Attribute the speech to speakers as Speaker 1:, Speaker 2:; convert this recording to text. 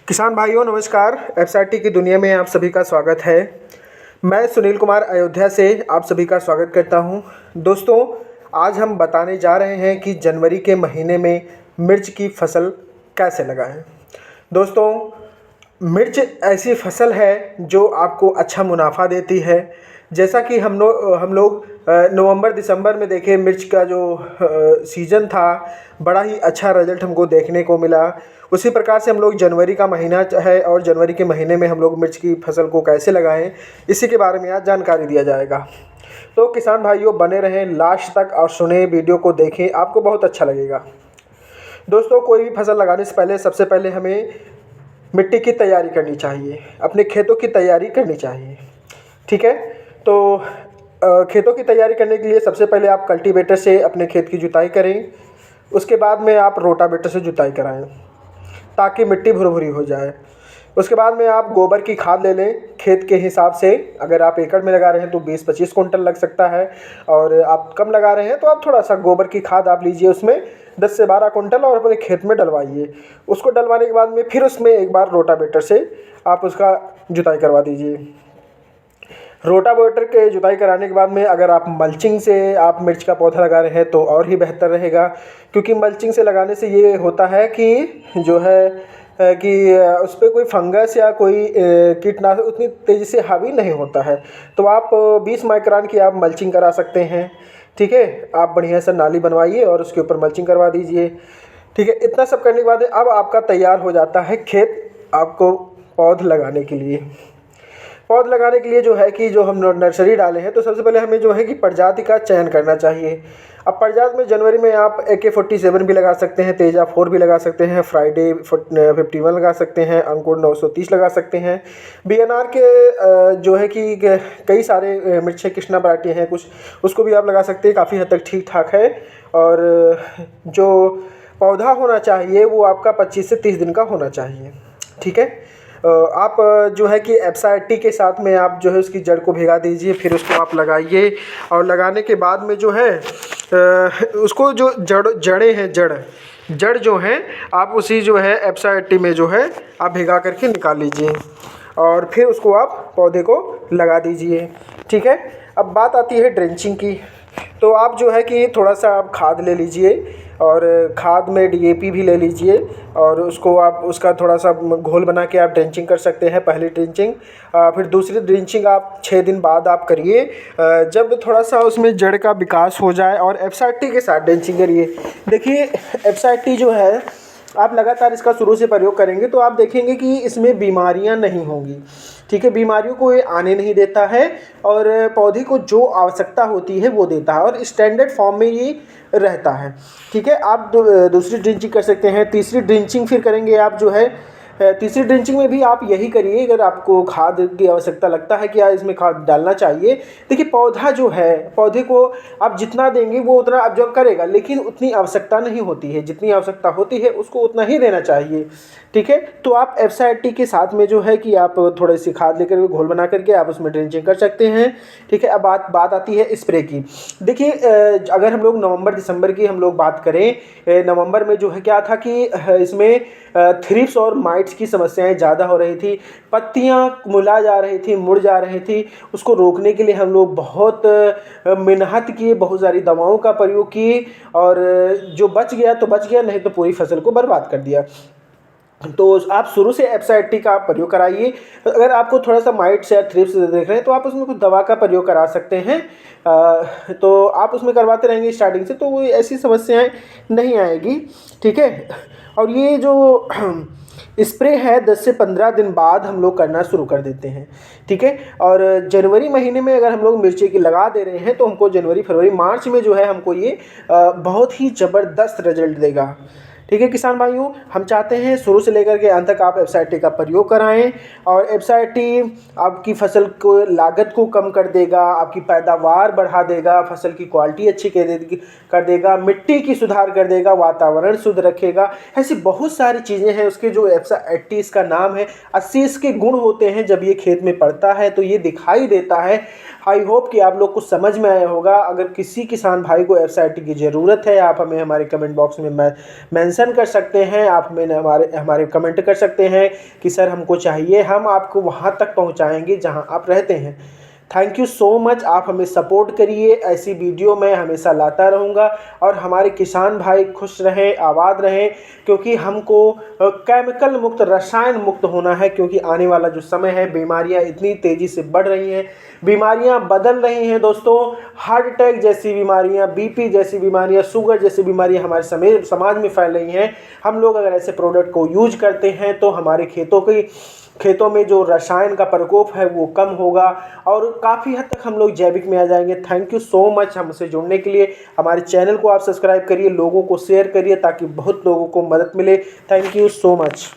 Speaker 1: किसान भाइयों नमस्कार। एफएसआईटी की दुनिया में आप सभी का स्वागत है। मैं सुनील कुमार अयोध्या से आप सभी का स्वागत करता हूं। दोस्तों, आज हम बताने जा रहे हैं कि जनवरी के महीने में मिर्च की फसल कैसे लगाएं। दोस्तों, मिर्च ऐसी फसल है जो आपको अच्छा मुनाफा देती है। जैसा कि हम लोग नवंबर दिसंबर में देखें, मिर्च का जो सीज़न था, बड़ा ही अच्छा रिजल्ट हमको देखने को मिला। उसी प्रकार से हम लोग जनवरी का महीना है और जनवरी के महीने में हम लोग मिर्च की फसल को कैसे लगाएं, इसी के बारे में आज जानकारी दिया जाएगा। तो किसान भाइयों, बने रहें लास्ट तक और सुने, वीडियो को देखें, आपको बहुत अच्छा लगेगा। दोस्तों, कोई भी फसल लगाने से पहले सबसे पहले हमें मिट्टी की तैयारी करनी चाहिए, अपने खेतों की तैयारी करनी चाहिए। ठीक है, तो खेतों की तैयारी करने के लिए सबसे पहले आप कल्टीवेटर से अपने खेत की जुताई करें। उसके बाद में आप रोटावेटर से जुताई कराएं ताकि मिट्टी भुरभुरी हो जाए। उसके बाद में आप गोबर की खाद ले लें खेत के हिसाब से। अगर आप एकड़ में लगा रहे हैं तो 20-25 कुंटल लग सकता है, और आप कम लगा रहे हैं तो आप थोड़ा सा गोबर की खाद आप लीजिए, उसमें 10 से 12 कुंटल, और अपने खेत में डलवाइए। उसको डलवाने के बाद में फिर उसमें एक बार रोटावेटर से आप उसका जुताई करवा दीजिए। रोटावेटर के जुताई कराने के बाद में अगर आप मल्चिंग से आप मिर्च का पौधा लगा रहे हैं तो और ही बेहतर रहेगा, क्योंकि मल्चिंग से लगाने से ये होता है कि जो है कि उस पर कोई फंगस या कोई कीटनाशक उतनी तेज़ी से हावी नहीं होता है। तो आप 20 माइक्रोन की आप मल्चिंग करा सकते हैं। ठीक है, आप बढ़िया सा नाली बनवाइए और उसके ऊपर मल्चिंग करवा दीजिए। ठीक है, इतना सब करने के बाद अब आपका तैयार हो जाता है खेत आपको पौध लगाने के लिए। पौध लगाने के लिए जो है कि जो हम नर्सरी डाले हैं, तो सबसे पहले हमें जो है कि प्रजाति का चयन करना चाहिए। अब प्रजाति में जनवरी में आप AK-47 भी लगा सकते हैं, तेजा 4 भी लगा सकते हैं, फ्राइडे 51 लगा सकते हैं, अंकुर 930 लगा सकते हैं। BNR के जो है कि कई सारे मिर्च कृष्णा वैरायटी हैं कुछ, उसको भी आप लगा सकते हैं, काफ़ी हद तक ठीक ठाक है। और जो पौधा होना चाहिए वो आपका 25 से 30 दिन का होना चाहिए। ठीक है, आप जो है कि एफएसआईटी के साथ में आप जो है उसकी जड़ को भिगा दीजिए, फिर उसको आप लगाइए। और लगाने के बाद में जो है उसको जो जड़ें हैं, जड़ जो हैं, आप उसी जो है एफएसआईटी में जो है आप भिगा करके निकाल लीजिए, और फिर उसको आप पौधे को लगा दीजिए। ठीक है, अब बात आती है ड्रेंचिंग की। तो आप जो है कि थोड़ा सा आप खाद ले लीजिए, और खाद में DAP भी ले लीजिए, और उसको आप उसका थोड़ा सा घोल बना के आप ड्रेंचिंग कर सकते हैं। पहली ड्रेंचिंग, फिर दूसरी ड्रेंचिंग आप 6 दिन बाद आप करिए, जब थोड़ा सा उसमें जड़ का विकास हो जाए। और एफएसआईटी के साथ ड्रेंचिंग करिए। देखिए, एफएसआईटी जो है, आप लगातार इसका शुरू से प्रयोग करेंगे तो आप देखेंगे कि इसमें बीमारियां नहीं होंगी। ठीक है, बीमारियों को ये आने नहीं देता है, और पौधे को जो आवश्यकता होती है वो देता है, और स्टैंडर्ड फॉर्म में ये रहता है। ठीक है, आप दूसरी ड्रिंचिंग कर सकते हैं। तीसरी ड्रिंचिंग फिर करेंगे आप जो है, तीसरी ड्रिंचिंग में भी आप यही करिए। अगर आपको खाद की आवश्यकता लगता है कि यार इसमें खाद डालना चाहिए, देखिए पौधा जो है, पौधे को आप जितना देंगे वो उतना ऑब्जॉर्व करेगा, लेकिन उतनी आवश्यकता नहीं होती है। जितनी आवश्यकता होती है उसको उतना ही देना चाहिए। ठीक है, तो आप एफएसआईटी के साथ में जो है कि आप थोड़ी सी खाद लेकर के घोल बना करके आप उसमें ड्रिंचिंग कर सकते हैं। ठीक है, अब बात आती है स्प्रे की। देखिए, अगर हम लोग नवंबर दिसंबर की हम लोग बात करें, नवंबर में जो है क्या था कि इसमें थ्रिप्स और माइट्स की समस्याएं ज़्यादा हो रही थी। पत्तियां मुला जा रही थी, मुड़ जा रही थी। उसको रोकने के लिए हम लोग बहुत मेहनत किए, बहुत सारी दवाओं का प्रयोग किए, और जो बच गया तो बच गया, नहीं तो पूरी फसल को बर्बाद कर दिया। तो आप शुरू से एफएसआईटी का प्रयोग कराइए। अगर आपको थोड़ा सा माइट्स या थ्रिप्स देख रहे हैं तो आप उसमें कुछ दवा का प्रयोग करा सकते हैं। तो आप उसमें करवाते रहेंगे स्टार्टिंग से, तो वो ऐसी समस्याएं नहीं आएगी। ठीक है, और ये जो स्प्रे है 10 से 15 दिन बाद हम लोग करना शुरू कर देते हैं। ठीक है, और जनवरी महीने में अगर हम लोग मिर्ची की लगा दे रहे हैं तो हमको जनवरी फरवरी मार्च में जो है हमको ये बहुत ही ज़बरदस्त रिजल्ट देगा। ठीक है किसान भाइयों, हम चाहते हैं शुरू से लेकर के अंत तक आप एफएसआईटी का प्रयोग कराएं, और एफएसआईटी आपकी फसल को लागत को कम कर देगा, आपकी पैदावार बढ़ा देगा, फसल की क्वालिटी अच्छी कर देगा, मिट्टी की सुधार कर देगा, वातावरण शुद्ध रखेगा। ऐसी बहुत सारी चीज़ें हैं उसके, जो एफएसआईटी इसका नाम है। 80 इसके गुण होते हैं। जब ये खेत में पड़ता है तो ये दिखाई देता है। आई होप कि आप लोग को समझ में आया होगा। अगर किसी किसान भाई को एफएसआईटी की ज़रूरत है, आप हमें हमारे कमेंट बॉक्स में मेंशन मेंशन कर सकते हैं, आप हमें हमारे हमारे कमेंट कर सकते हैं कि सर हमको चाहिए, हम आपको वहाँ तक पहुँचाएँगे जहाँ आप रहते हैं। थैंक यू सो मच, आप हमें सपोर्ट करिए, ऐसी वीडियो मैं हमेशा लाता रहूँगा और हमारे किसान भाई खुश रहें, आबाद रहें, क्योंकि हमको केमिकल मुक्त, रसायन मुक्त होना है, क्योंकि आने वाला जो समय है बीमारियां इतनी तेज़ी से बढ़ रही हैं, बीमारियां बदल रही हैं दोस्तों। हार्ट अटैक जैसी बीमारियां, बीपी जैसी बीमारियां, शुगर जैसी बीमारियां हमारे समाज में फैल रही हैं। हम लोग अगर ऐसे प्रोडक्ट को यूज करते हैं तो हमारे खेतों में जो रसायन का प्रकोप है वो कम होगा और काफ़ी हद तक हम लोग जैविक में आ जाएंगे। थैंक यू सो मच हमसे जुड़ने के लिए। हमारे चैनल को आप सब्सक्राइब करिए, लोगों को शेयर करिए ताकि बहुत लोगों को मदद मिले। Thank you so much.